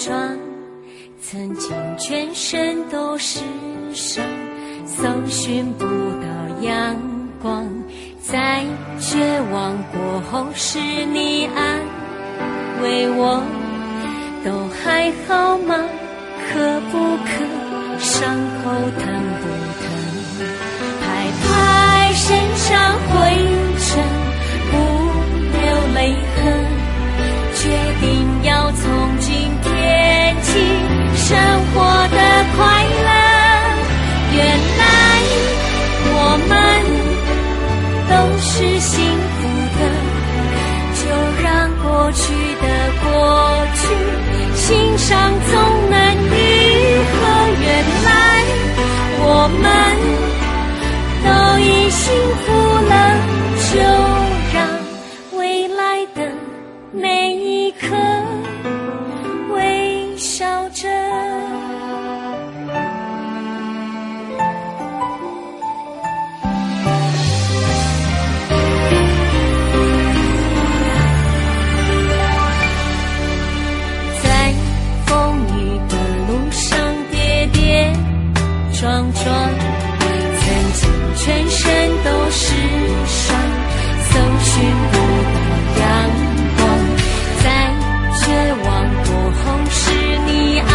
壮，曾经全身都是伤，搜寻不到阳光，在绝望过后是你安慰我，都还好吗？可不可？伤口疼不疼？拍拍身上灰尘，不流泪痕，决定要从今天起生活的快乐。原来我们都是幸福的，就让过去的过去，心伤总能愈合。原来我们都已幸福了，就让未来的每一刻微笑着。在风雨的路上跌跌撞撞，曾经全身都是伤，搜寻不到阳光，在绝望过后是你安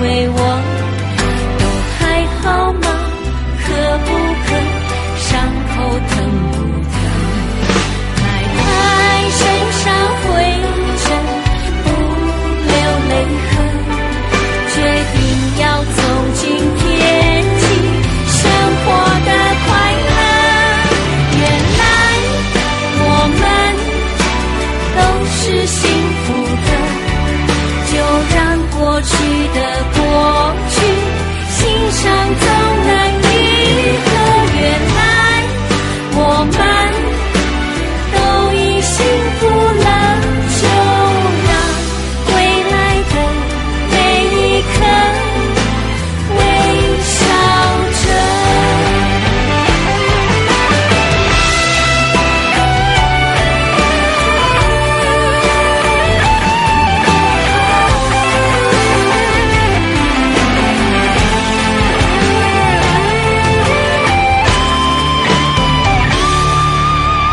慰我，都还好吗？可不可？伤口疼不疼？拍拍身上灰尘，不流泪痕，决定要从今天起生活的快乐。原来我们都是幸福的，就让过去的过去，心伤总能愈合。原来我们都已幸福了，就让未来的每一刻微笑着。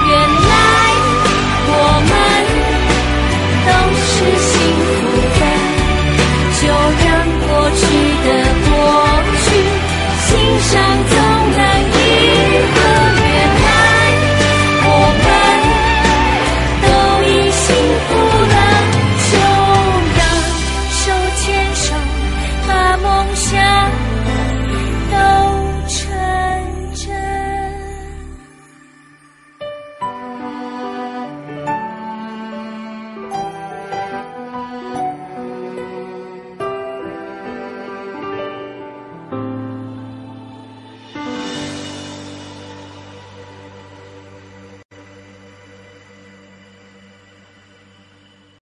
原来我们都是幸福的，就让过去的过去，心伤总能愈合。原来我们都已幸福了，就让手牵手把梦想